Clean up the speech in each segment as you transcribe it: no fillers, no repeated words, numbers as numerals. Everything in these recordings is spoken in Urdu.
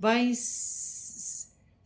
22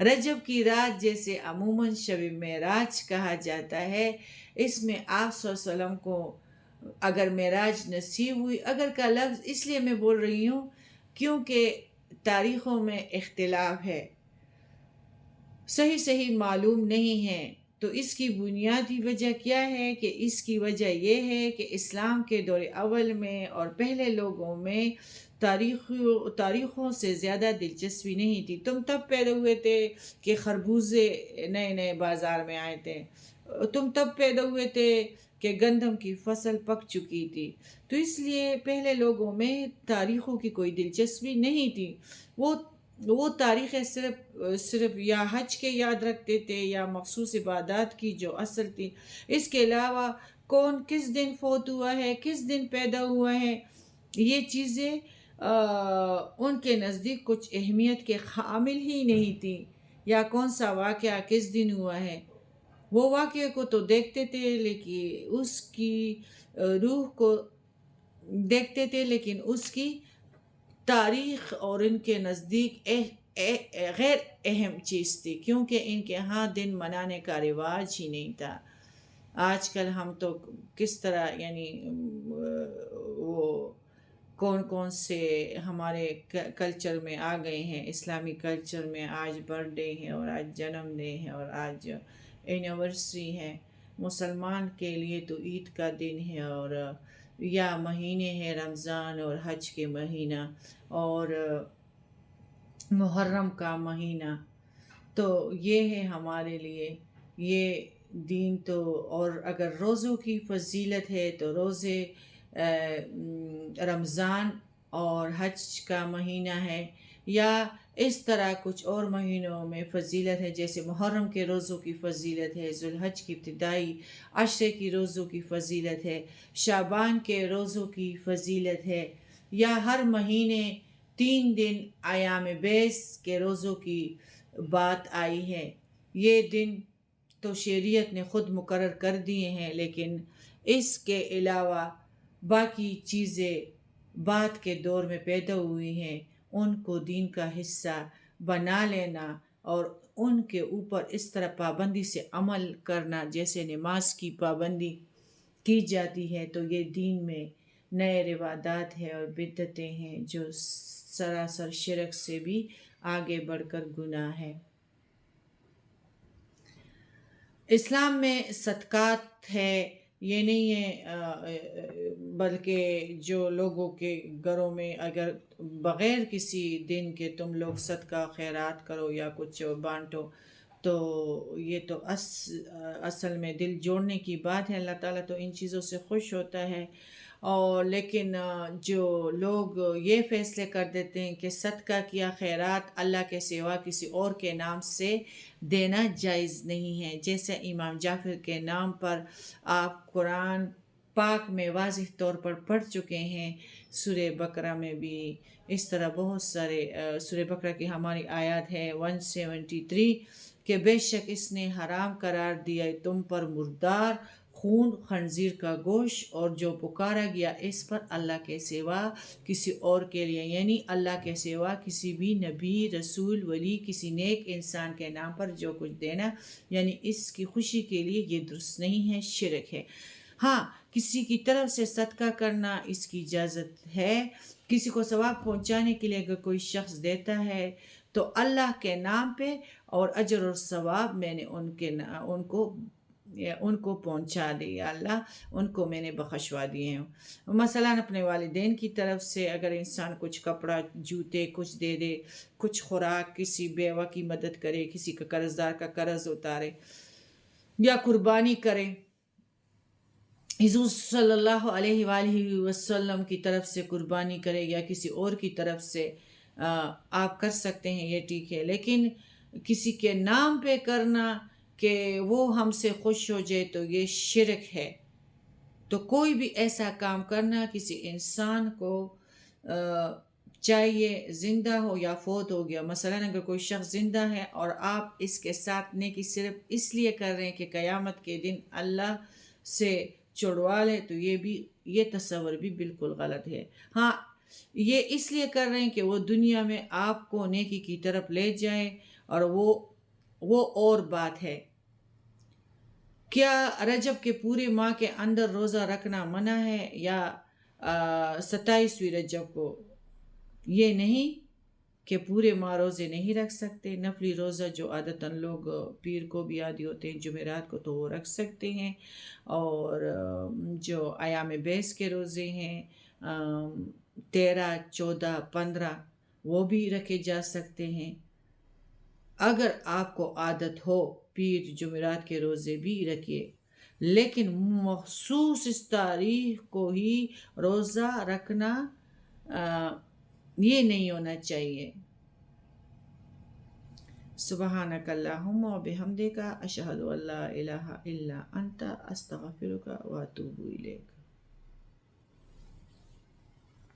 رجب کی رات جیسے عموماً شب معراج کہا جاتا ہے، اس میں آپ صلی اللہ علیہ وسلم کو اگر معراج نصیب ہوئی، اگر کا لفظ اس لیے میں بول رہی ہوں کیونکہ تاریخوں میں اختلاف ہے، صحیح معلوم نہیں ہے۔ تو اس کی بنیادی وجہ کیا ہے؟ کہ اس کی وجہ یہ ہے کہ اسلام کے دور اول میں اور پہلے لوگوں میں تاریخوں سے زیادہ دلچسپی نہیں تھی۔ تم تب پیدا ہوئے تھے کہ خربوزے نئے بازار میں آئے تھے، تم تب پیدا ہوئے تھے کہ گندم کی فصل پک چکی تھی۔ تو اس لیے پہلے لوگوں میں تاریخوں کی کوئی دلچسپی نہیں تھی۔ وہ تاریخیں صرف یا حج کے یاد رکھتے تھے یا مخصوص عبادات کی جو اصل تھی۔ اس کے علاوہ کون کس دن فوت ہوا ہے، کس دن پیدا ہوا ہے، یہ چیزیں ان کے نزدیک کچھ اہمیت کے حامل ہی نہیں تھی، یا کون سا واقعہ کس دن ہوا ہے۔ وہ واقعے کو تو دیکھتے تھے لیکن اس کی روح کو دیکھتے تھے، لیکن اس کی تاریخ اور ان کے نزدیک غیر اہم چیز تھی، کیونکہ ان کے ہاں دن منانے کا رواج ہی نہیں تھا۔ آج کل ہم تو کس طرح یعنی وہ کون سے ہمارے کلچر میں آ گئے ہیں، اسلامی کلچر میں آج برتھ ڈے ہے اور آج جنم دن ہے اور آج اینیورسری ہے۔ مسلمان کے لیے تو عید کا دن ہے، اور یا مہینے ہیں رمضان اور حج کے مہینہ اور محرم کا مہینہ، تو یہ ہے ہمارے لیے یہ دین۔ تو اور اگر روزوں کی فضیلت ہے تو روزے رمضان اور حج کا مہینہ ہے، یا اس طرح کچھ اور مہینوں میں فضیلت ہے، جیسے محرم کے روزوں کی فضیلت ہے، ذوالحج کی ابتدائی عشرے کی روزوں کی فضیلت ہے، شعبان کے روزوں کی فضیلت ہے، یا ہر مہینے 3 دن ایام بیس کے روزوں کی بات آئی ہے۔ یہ دن تو شریعت نے خود مقرر کر دیے ہیں، لیکن اس کے علاوہ باقی چیزیں بعد کے دور میں پیدا ہوئی ہیں، ان کو دین کا حصہ بنا لینا اور ان کے اوپر اس طرح پابندی سے عمل کرنا جیسے نماز کی پابندی کی جاتی ہے، تو یہ دین میں نئے روادات ہیں اور بدعتیں ہیں جو سراسر شرک سے بھی آگے بڑھ کر گناہ ہے۔ اسلام میں صدقات ہے، یہ نہیں ہے بلکہ جو لوگوں کے گھروں میں اگر بغیر کسی دن کے تم لوگ صدقہ خیرات کرو یا کچھ بانٹو تو یہ تو اصل میں دل جوڑنے کی بات ہے۔ اللہ تعالیٰ تو ان چیزوں سے خوش ہوتا ہے، اور لیکن جو لوگ یہ فیصلے کر دیتے ہیں کہ صدقہ کیا خیرات اللہ کے سوا کسی اور کے نام سے دینا جائز نہیں ہے، جیسے امام جعفر کے نام پر آپ قرآن پاک میں واضح طور پر پڑھ چکے ہیں، سورہ بقرہ میں بھی اس طرح بہت سارے سورہ بقرہ کی ہماری آیات ہے 173 کہ بے شک اس نے حرام قرار دیا تم پر مردار خون، خنزیر کا گوشت، اور جو پکارا گیا اس پر اللہ کے سوا کسی اور کے لیے، یعنی اللہ کے سوا کسی بھی نبی، رسول، ولی، کسی نیک انسان کے نام پر جو کچھ دینا، یعنی اس کی خوشی کے لیے، یہ درست نہیں ہے، شرک ہے۔ ہاں، کسی کی طرف سے صدقہ کرنا اس کی اجازت ہے، کسی کو ثواب پہنچانے کے لیے اگر کوئی شخص دیتا ہے تو اللہ کے نام پہ اور اجر اور ثواب میں نے ان کو پہنچا دیا، اللہ ان کو میں نے بخشوا دیے ہیں۔ مثلاً اپنے والدین کی طرف سے اگر انسان کچھ کپڑا، جوتے کچھ دے دے، کچھ خوراک، کسی بیوہ کی مدد کرے، کسی کا قرض دار کا قرض اتارے، یا قربانی کرے، حضور صلی اللہ علیہ وآلہ وسلم کی طرف سے قربانی کرے یا کسی اور کی طرف سے آپ کر سکتے ہیں، یہ ٹھیک ہے، لیکن کسی کے نام پہ کرنا کہ وہ ہم سے خوش ہو جائے تو یہ شرک ہے۔ تو کوئی بھی ایسا کام کرنا کسی انسان کو چاہیے، زندہ ہو یا فوت ہو گیا، مثلاً اگر کوئی شخص زندہ ہے اور آپ اس کے ساتھ نیکی صرف اس لیے کر رہے ہیں کہ قیامت کے دن اللہ سے چھڑوا لے، تو یہ تصور بھی بالکل غلط ہے۔ ہاں، یہ اس لیے کر رہے ہیں کہ وہ دنیا میں آپ کو نیکی کی طرف لے جائے اور وہ اور بات ہے۔ کیا رجب کے پورے ماہ کے اندر روزہ رکھنا منع ہے یا 27ویں رجب کو؟ یہ نہیں کہ پورے ماہ روزے نہیں رکھ سکتے۔ نفلی روزہ جو عادتاً لوگ پیر کو بھی عادی ہوتے ہیں، جمعرات کو تو وہ رکھ سکتے ہیں، اور جو ایام بیس کے روزے ہیں 13، 14، 15 وہ بھی رکھے جا سکتے ہیں۔ اگر آپ کو عادت ہو پیر جمعرات کے روزے بھی رکھیے، لیکن مخصوص اس تاریخ کو ہی روزہ رکھنا یہ نہیں ہونا چاہیے۔ سبحانک اللہم و بحمدک، اشہد ان لا الہ الا انت، استغفرک و اتوب الیک۔